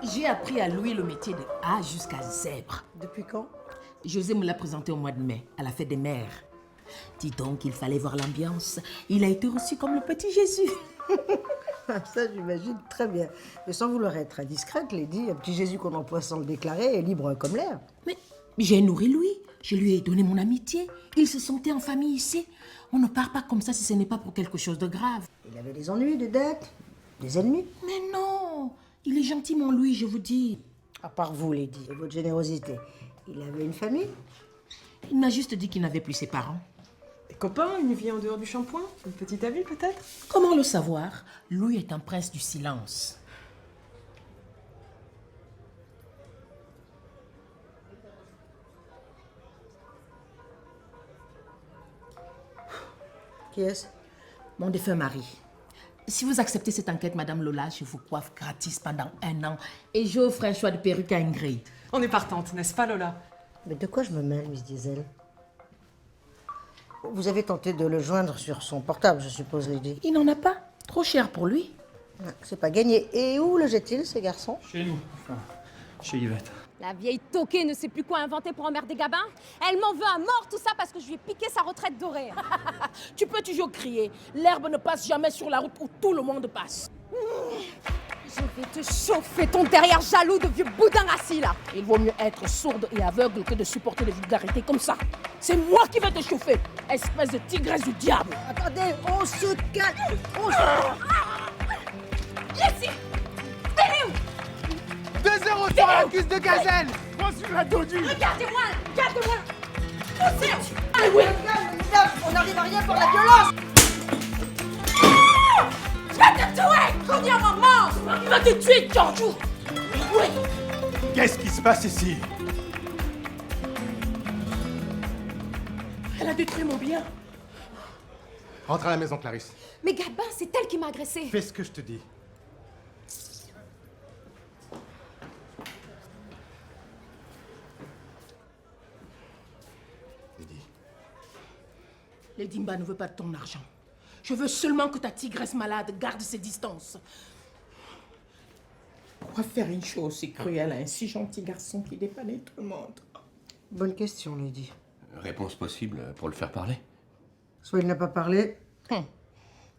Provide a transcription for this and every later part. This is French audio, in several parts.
J'ai appris à Louis le métier de A jusqu'à zèbre. Depuis quand? José me l'a présenté au mois de mai, à la fête des mères. Dis donc, il fallait voir l'ambiance. Il a été reçu comme le petit Jésus. Ça, j'imagine très bien. Mais sans vouloir être indiscrète, Lady, un petit Jésus qu'on emploie sans le déclarer est libre comme l'air. Mais j'ai nourri Louis. Je lui ai donné mon amitié. Il se sentait en famille ici. On ne part pas comme ça si ce n'est pas pour quelque chose de grave. Il avait des ennuis, des dettes, des ennemis. Mais non, il est gentil, mon Louis, je vous dis. À part vous, Lady, et votre générosité. Il avait une famille? Il m'a juste dit qu'il n'avait plus ses parents. Des copains, une vie en dehors du shampoing? Une petite amie peut-être? Comment le savoir? Louis est un prince du silence. Qui est-ce? Mon défunt mari. Si vous acceptez cette enquête, Madame Lola, je vous coiffe gratis pendant 1 an et j'offre un choix de perruque à Ingrid. On est partante, n'est-ce pas Lola? Mais de quoi je me mêle, Miss Diesel? Vous avez tenté de le joindre sur son portable, je suppose, Lady. Il n'en a pas. Trop cher pour lui. C'est pas gagné. Et où le jette-t-il, ce garçon? Chez nous, enfin, chez Yvette. La vieille toquée ne sait plus quoi inventer pour emmerder Gabin. Elle m'en veut à mort, tout ça parce que je lui ai piqué sa retraite dorée. Tu peux toujours crier. L'herbe ne passe jamais sur la route où tout le monde passe. Je vais te chauffer ton derrière jaloux de vieux boudin assis là. Il vaut mieux être sourde et aveugle que de supporter des vulgarités comme ça. C'est moi qui vais te chauffer, espèce de tigresse du diable. Attendez, on se calme. Jessie, venez où? 2-0 sur la cuisse de gazelle. Moi sur la dodu. Regardez-moi, regardez-moi. Poussez. Ah oui, on n'arrive à rien pour la violence. Je vais te tuer. On y a moment. Il va te tuer, Giorgio. Oui. Qu'est-ce qui se passe ici? Elle a détruit mon bien. Rentre à la maison, Clarisse. Mais Gabin, c'est elle qui m'a agressée. Fais ce que je te dis. Lydie. Lady Mba ne veut pas de ton argent. Je veux seulement que ta tigresse malade garde ses distances. Pourquoi faire une chose si cruelle à un si gentil garçon qui dépannait tout le monde? Bonne question, Lady. Réponse possible pour le faire parler. Soit il n'a pas parlé.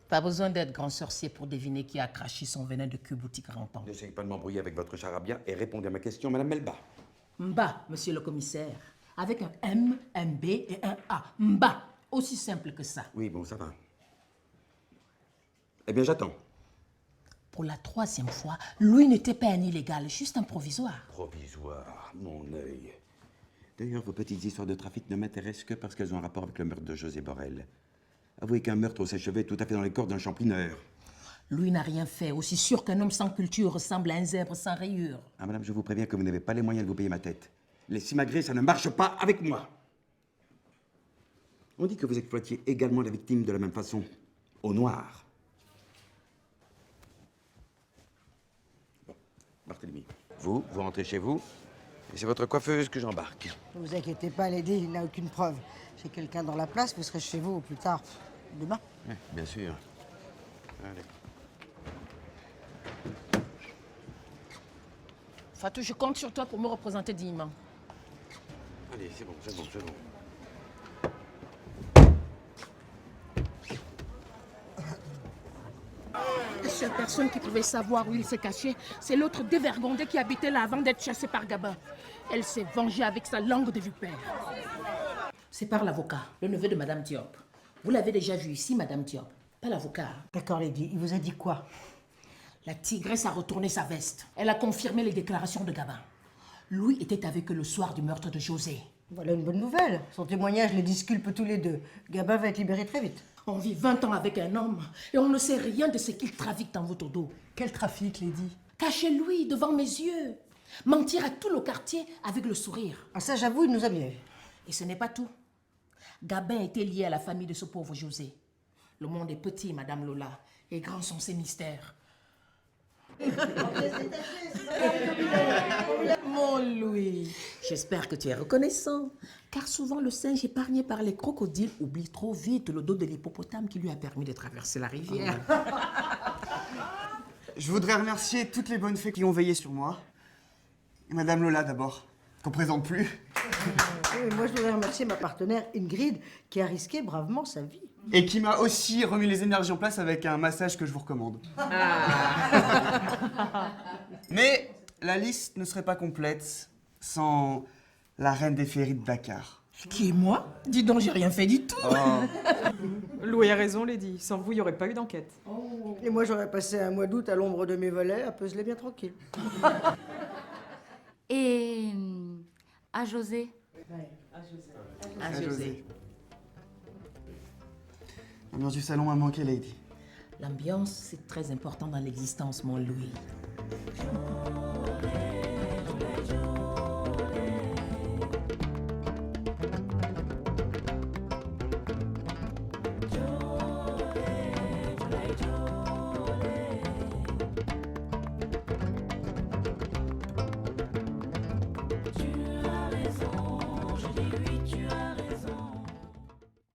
Pas besoin d'être grand sorcier pour deviner qui a craché son venin de cul-boutique rampant. N'essayez pas de m'embrouiller avec votre charabia et répondez à ma question, Madame Melba. Mba, monsieur le commissaire. Avec un M, un B et un A. Mba. Aussi simple que ça. Oui, bon, ça va. Eh bien, j'attends. Pour la 3e fois, Louis n'était pas un illégal, juste un provisoire. Provisoire, mon œil. D'ailleurs, vos petites histoires de trafic ne m'intéressent que parce qu'elles ont un rapport avec le meurtre de José Borel. Avouez qu'un meurtre s'achevait tout à fait dans les cordes d'un champineur. Louis n'a rien fait, aussi sûr qu'un homme sans culture ressemble à un zèbre sans rayures. Ah, madame, je vous préviens que vous n'avez pas les moyens de vous payer ma tête. Les simagrées, ça ne marche pas avec moi. On dit que vous exploitiez également la victime de la même façon, au noir. Bon, Barthélemy, vous rentrez chez vous, et c'est votre coiffeuse que j'embarque. Ne vous inquiétez pas, Lady, il n'a aucune preuve. J'ai quelqu'un dans la place, vous serez chez vous au plus tard. Demain. Oui, bien sûr. Allez. Fatou, je compte sur toi pour me représenter dignement. Allez, c'est bon, c'est bon, c'est bon. La seule personne qui pouvait savoir où il s'est caché, c'est l'autre dévergondé qui habitait là avant d'être chassé par Gabin. Elle s'est vengée avec sa langue de vipère. C'est par l'avocat, le neveu de Madame Diop. Vous l'avez déjà vu ici, Madame Diop. Pas l'avocat. D'accord, Lady, il vous a dit quoi? La tigresse a retourné sa veste. Elle a confirmé les déclarations de Gabin. Louis était avec eux le soir du meurtre de José. Voilà une bonne nouvelle. Son témoignage les disculpe tous les deux. Gabin va être libéré très vite. On vit 20 ans avec un homme et on ne sait rien de ce qu'il trafique dans votre dos. Quel trafic, Lady? Cachez-lui devant mes yeux. Mentir à tout le quartier avec le sourire. Ah ça, j'avoue, il nous a bien eu. Et ce n'est pas tout. Gabin était lié à la famille de ce pauvre José. Le monde est petit, Madame Lola, et grands sont ses mystères. Mon Louis, j'espère que tu es reconnaissant. Car souvent, le singe épargné par les crocodiles oublie trop vite le dos de l'hippopotame qui lui a permis de traverser la rivière. Je voudrais remercier toutes les bonnes fées qui ont veillé sur moi. Et Madame Lola d'abord, qu'on présente plus. Oui, moi, je voudrais remercier ma partenaire Ingrid, qui a risqué bravement sa vie. Et qui m'a aussi remis les énergies en place avec un massage que je vous recommande. Mais la liste ne serait pas complète sans la reine des féeries de Dakar. Qui est moi? Dis donc, j'ai rien fait du tout. Louis a raison, Lady. Sans vous, il n'y aurait pas eu d'enquête. Et moi, j'aurais passé un mois d'août à l'ombre de mes volets, à peseler bien tranquille. Et à José. À José. L'ambiance du salon m'a manqué, Lady. L'ambiance, c'est très important dans l'existence, mon Louis.